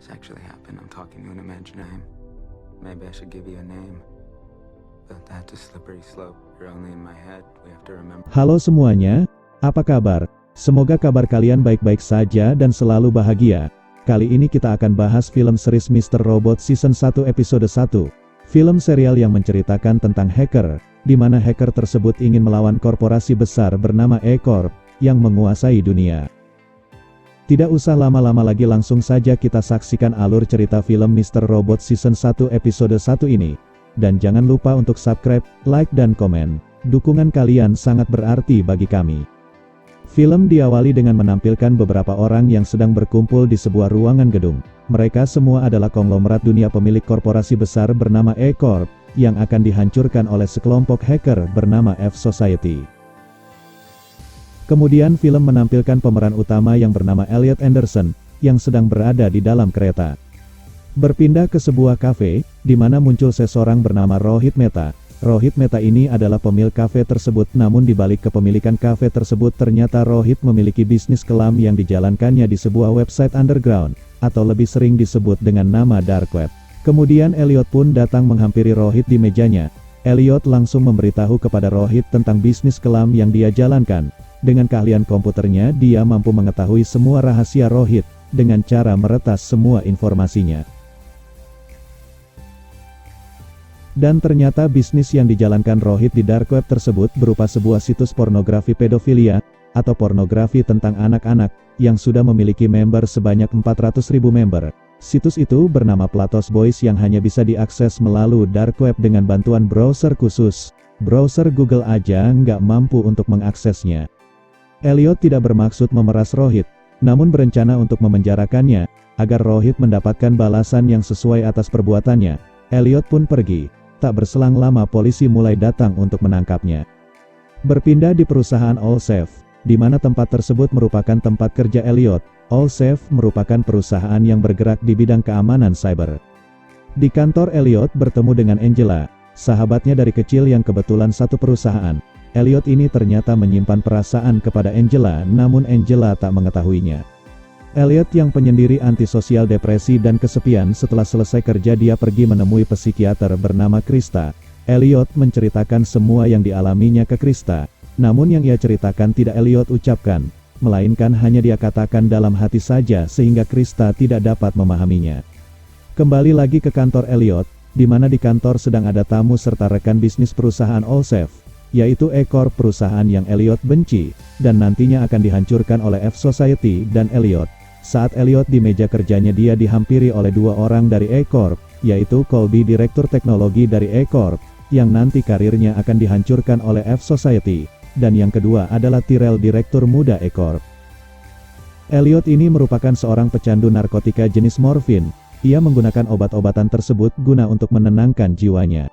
This actually happened. I'm talking to an imaginary name. Maybe I should give you a name. But that's a slippery slope. You're only in my head. We have to remember. Halo semuanya, apa kabar? Semoga kabar kalian baik-baik saja dan selalu bahagia. Kali ini kita akan bahas film series Mr. Robot Season 1 Episode 1. Film serial yang menceritakan tentang hacker, di mana hacker tersebut ingin melawan korporasi besar bernama E-Corp, yang menguasai dunia. Tidak usah lama-lama lagi, langsung saja kita saksikan alur cerita film Mr. Robot Season 1 Episode 1 ini. Dan jangan lupa untuk subscribe, like dan komen. Dukungan kalian sangat berarti bagi kami. Film diawali dengan menampilkan beberapa orang yang sedang berkumpul di sebuah ruangan gedung. Mereka semua adalah konglomerat dunia pemilik korporasi besar bernama E-Corp, yang akan dihancurkan oleh sekelompok hacker bernama F-Society. Kemudian film menampilkan pemeran utama yang bernama Elliot Anderson, yang sedang berada di dalam kereta. Berpindah ke sebuah kafe, di mana muncul seseorang bernama Rohit Mehta. Rohit Mehta ini adalah pemilik kafe tersebut, namun di balik kepemilikan kafe tersebut ternyata Rohit memiliki bisnis kelam yang dijalankannya di sebuah website underground, atau lebih sering disebut dengan nama Dark Web. Kemudian Elliot pun datang menghampiri Rohit di mejanya. Elliot langsung memberitahu kepada Rohit tentang bisnis kelam yang dia jalankan. Dengan keahlian komputernya, dia mampu mengetahui semua rahasia Rohit, dengan cara meretas semua informasinya. Dan ternyata bisnis yang dijalankan Rohit di Dark Web tersebut berupa sebuah situs pornografi pedofilia, atau pornografi tentang anak-anak, yang sudah memiliki member sebanyak 400.000 member. Situs itu bernama Platos Boys yang hanya bisa diakses melalui Dark Web dengan bantuan browser khusus. Browser Google aja nggak mampu untuk mengaksesnya. Elliot tidak bermaksud memeras Rohit, namun berencana untuk memenjarakannya, agar Rohit mendapatkan balasan yang sesuai atas perbuatannya. Elliot pun pergi. Tak berselang lama polisi mulai datang untuk menangkapnya. Berpindah di perusahaan Allsafe, di mana tempat tersebut merupakan tempat kerja Elliot. Allsafe merupakan perusahaan yang bergerak di bidang keamanan cyber. Di kantor Elliot bertemu dengan Angela, sahabatnya dari kecil yang kebetulan satu perusahaan. Elliot ini ternyata menyimpan perasaan kepada Angela, namun Angela tak mengetahuinya. Elliot yang penyendiri, antisosial, depresi dan kesepian, setelah selesai kerja dia pergi menemui psikiater bernama Krista. Elliot menceritakan semua yang dialaminya ke Krista, namun yang ia ceritakan tidak Elliot ucapkan, melainkan hanya dia katakan dalam hati saja sehingga Krista tidak dapat memahaminya. Kembali lagi ke kantor Elliot, di mana di kantor sedang ada tamu serta rekan bisnis perusahaan Allsafe, yaitu E-Corp, perusahaan yang Elliot benci, dan nantinya akan dihancurkan oleh F-Society dan Elliot. Saat Elliot di meja kerjanya, dia dihampiri oleh dua orang dari E-Corp, yaitu Colby, direktur teknologi dari E-Corp, yang nanti karirnya akan dihancurkan oleh F-Society, dan yang kedua adalah Tyrell, direktur muda E-Corp. Elliot ini merupakan seorang pecandu narkotika jenis morfin. Ia menggunakan obat-obatan tersebut guna untuk menenangkan jiwanya.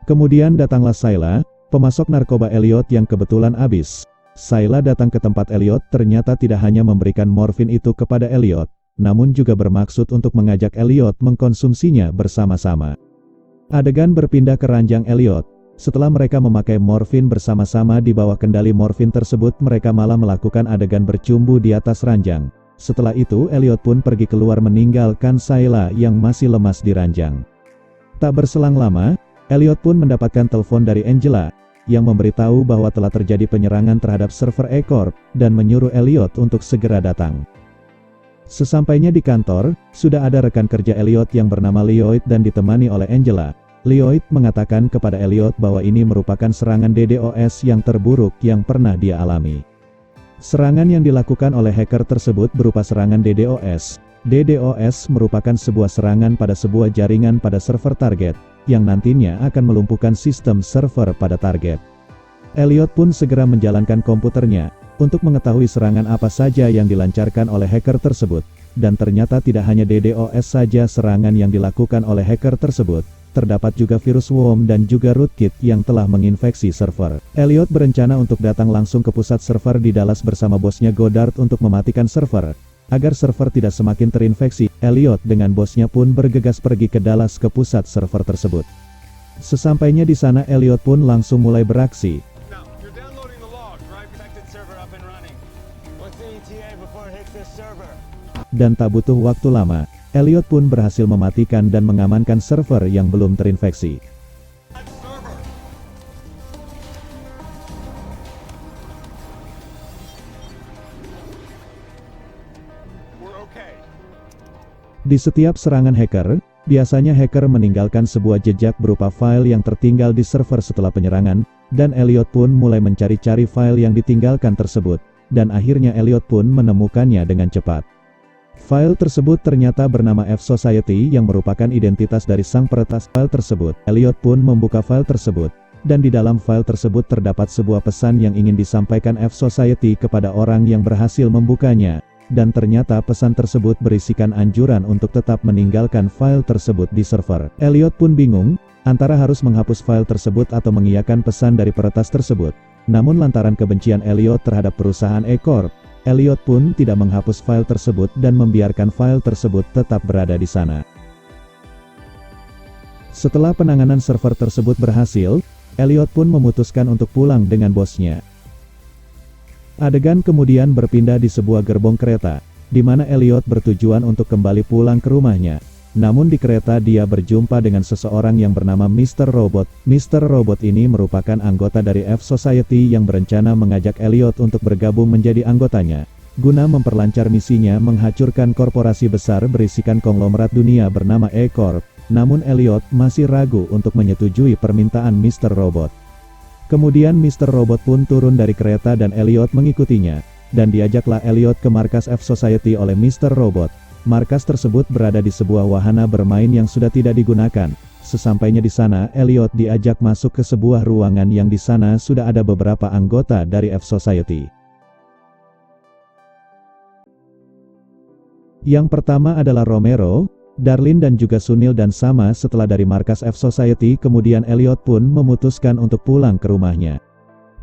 Kemudian datanglah Sayla, pemasok narkoba Elliot yang kebetulan habis. Sayla datang ke tempat Elliot, ternyata tidak hanya memberikan morfin itu kepada Elliot, namun juga bermaksud untuk mengajak Elliot mengkonsumsinya bersama-sama. Adegan berpindah ke ranjang Elliot. Setelah mereka memakai morfin bersama-sama di bawah kendali morfin tersebut, mereka malah melakukan adegan bercumbu di atas ranjang. Setelah itu Elliot pun pergi keluar meninggalkan Sayla yang masih lemas di ranjang. Tak berselang lama, Elliot pun mendapatkan telepon dari Angela, yang memberitahu bahwa telah terjadi penyerangan terhadap server E-Corp, dan menyuruh Elliot untuk segera datang. Sesampainya di kantor, sudah ada rekan kerja Elliot yang bernama Lloyd dan ditemani oleh Angela. Lloyd mengatakan kepada Elliot bahwa ini merupakan serangan DDoS yang terburuk yang pernah dia alami. Serangan yang dilakukan oleh hacker tersebut berupa serangan DDoS. DDoS merupakan sebuah serangan pada sebuah jaringan pada server target, yang nantinya akan melumpuhkan sistem server pada target. Elliot pun segera menjalankan komputernya, untuk mengetahui serangan apa saja yang dilancarkan oleh hacker tersebut, dan ternyata tidak hanya DDoS saja serangan yang dilakukan oleh hacker tersebut, terdapat juga virus worm dan juga rootkit yang telah menginfeksi server. Elliot berencana untuk datang langsung ke pusat server di Dallas bersama bosnya Goddard untuk mematikan server. Agar server tidak semakin terinfeksi, Elliot dengan bosnya pun bergegas pergi ke Dallas ke pusat server tersebut. Sesampainya di sana, Elliot pun langsung mulai beraksi. Dan tak butuh waktu lama, Elliot pun berhasil mematikan dan mengamankan server yang belum terinfeksi. Di setiap serangan hacker, biasanya hacker meninggalkan sebuah jejak berupa file yang tertinggal di server setelah penyerangan, dan Elliot pun mulai mencari-cari file yang ditinggalkan tersebut, dan akhirnya Elliot pun menemukannya dengan cepat. File tersebut ternyata bernama F-Society yang merupakan identitas dari sang peretas file tersebut. Elliot pun membuka file tersebut, dan di dalam file tersebut terdapat sebuah pesan yang ingin disampaikan F-Society kepada orang yang berhasil membukanya. Dan ternyata pesan tersebut berisikan anjuran untuk tetap meninggalkan file tersebut di server. Elliot pun bingung, antara harus menghapus file tersebut atau mengiyakan pesan dari peretas tersebut. Namun lantaran kebencian Elliot terhadap perusahaan E-Corp, Elliot pun tidak menghapus file tersebut dan membiarkan file tersebut tetap berada di sana. Setelah penanganan server tersebut berhasil, Elliot pun memutuskan untuk pulang dengan bosnya. Adegan kemudian berpindah di sebuah gerbong kereta, di mana Elliot bertujuan untuk kembali pulang ke rumahnya. Namun di kereta dia berjumpa dengan seseorang yang bernama Mr. Robot. Mr. Robot ini merupakan anggota dari F-Society yang berencana mengajak Elliot untuk bergabung menjadi anggotanya, guna memperlancar misinya menghancurkan korporasi besar berisikan konglomerat dunia bernama E-Corp. Namun Elliot masih ragu untuk menyetujui permintaan Mr. Robot. Kemudian Mr. Robot pun turun dari kereta dan Elliot mengikutinya, dan diajaklah Elliot ke markas F-Society oleh Mr. Robot. Markas tersebut berada di sebuah wahana bermain yang sudah tidak digunakan. Sesampainya di sana, Elliot diajak masuk ke sebuah ruangan yang di sana sudah ada beberapa anggota dari F-Society. Yang pertama adalah Romero, Darlin dan juga Sunil, dan sama setelah dari markas F-Society kemudian Elliot pun memutuskan untuk pulang ke rumahnya.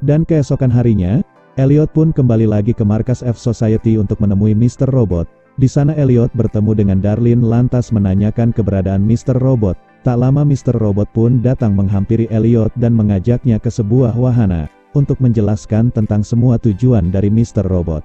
Dan keesokan harinya, Elliot pun kembali lagi ke markas F-Society untuk menemui Mr. Robot. Di sana Elliot bertemu dengan Darlin lantas menanyakan keberadaan Mr. Robot. Tak lama Mr. Robot pun datang menghampiri Elliot dan mengajaknya ke sebuah wahana, untuk menjelaskan tentang semua tujuan dari Mr. Robot.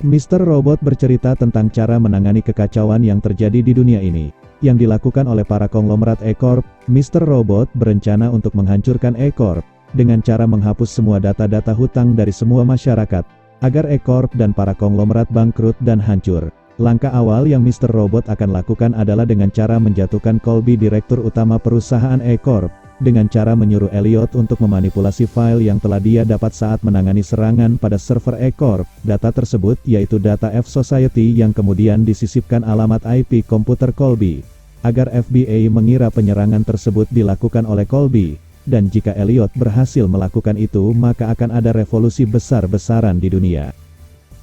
Mr. Robot bercerita tentang cara menangani kekacauan yang terjadi di dunia ini, yang dilakukan oleh para konglomerat E-Corp. Mr. Robot berencana untuk menghancurkan E-Corp, dengan cara menghapus semua data-data hutang dari semua masyarakat, agar E-Corp dan para konglomerat bangkrut dan hancur. Langkah awal yang Mr. Robot akan lakukan adalah dengan cara menjatuhkan Colby, direktur utama perusahaan E-Corp, dengan cara menyuruh Elliot untuk memanipulasi file yang telah dia dapat saat menangani serangan pada server E-Corp. Data tersebut yaitu data F-Society yang kemudian disisipkan alamat IP komputer Colby, agar FBI mengira penyerangan tersebut dilakukan oleh Colby, dan jika Elliot berhasil melakukan itu maka akan ada revolusi besar-besaran di dunia.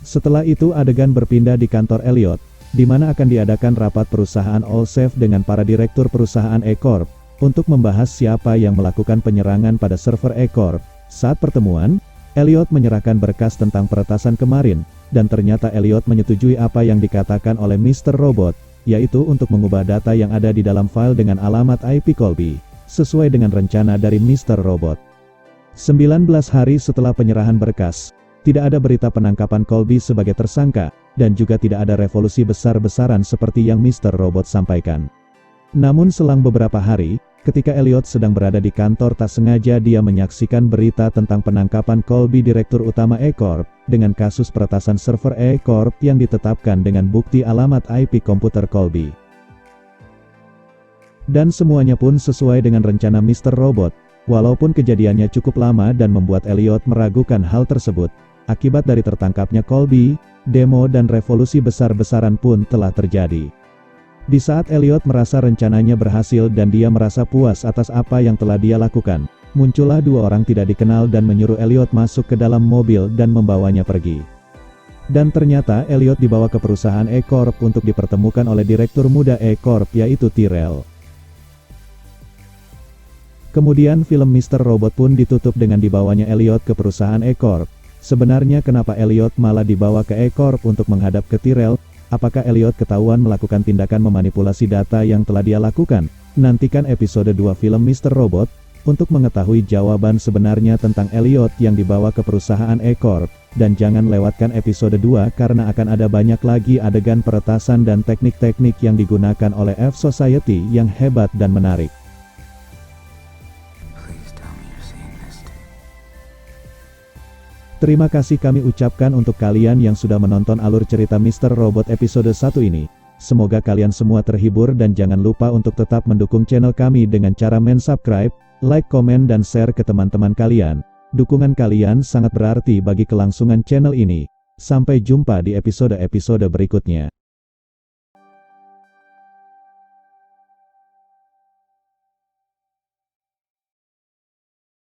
Setelah itu adegan berpindah di kantor Elliot, di mana akan diadakan rapat perusahaan Allsafe dengan para direktur perusahaan E-Corp, untuk membahas siapa yang melakukan penyerangan pada server E-Corp. Saat pertemuan, Elliot menyerahkan berkas tentang peretasan kemarin, dan ternyata Elliot menyetujui apa yang dikatakan oleh Mr. Robot, yaitu untuk mengubah data yang ada di dalam file dengan alamat IP Colby, sesuai dengan rencana dari Mr. Robot. 19 hari setelah penyerahan berkas, tidak ada berita penangkapan Colby sebagai tersangka, dan juga tidak ada revolusi besar-besaran seperti yang Mr. Robot sampaikan. Namun selang beberapa hari, ketika Elliot sedang berada di kantor tak sengaja dia menyaksikan berita tentang penangkapan Colby, direktur utama E-Corp, dengan kasus peretasan server E-Corp yang ditetapkan dengan bukti alamat IP komputer Colby. Dan semuanya pun sesuai dengan rencana Mr. Robot, walaupun kejadiannya cukup lama dan membuat Elliot meragukan hal tersebut. Akibat dari tertangkapnya Colby, demo dan revolusi besar-besaran pun telah terjadi. Di saat Elliot merasa rencananya berhasil dan dia merasa puas atas apa yang telah dia lakukan, muncullah dua orang tidak dikenal dan menyuruh Elliot masuk ke dalam mobil dan membawanya pergi. Dan ternyata Elliot dibawa ke perusahaan E-Corp untuk dipertemukan oleh direktur muda E-Corp yaitu Tyrell. Kemudian film Mr. Robot pun ditutup dengan dibawanya Elliot ke perusahaan E-Corp. Sebenarnya kenapa Elliot malah dibawa ke E-Corp untuk menghadap ke Tyrell? Apakah Elliot ketahuan melakukan tindakan memanipulasi data yang telah dia lakukan? Nantikan episode 2 film Mr. Robot, untuk mengetahui jawaban sebenarnya tentang Elliot yang dibawa ke perusahaan E-Corp, dan jangan lewatkan episode 2 karena akan ada banyak lagi adegan peretasan dan teknik-teknik yang digunakan oleh F-Society yang hebat dan menarik. Please tell me you're seeing this too. Terima kasih kami ucapkan untuk kalian yang sudah menonton alur cerita Mr. Robot episode 1 ini. Semoga kalian semua terhibur dan jangan lupa untuk tetap mendukung channel kami dengan cara subscribe, like, komen dan share ke teman-teman kalian. Dukungan kalian sangat berarti bagi kelangsungan channel ini. Sampai jumpa di episode-episode berikutnya.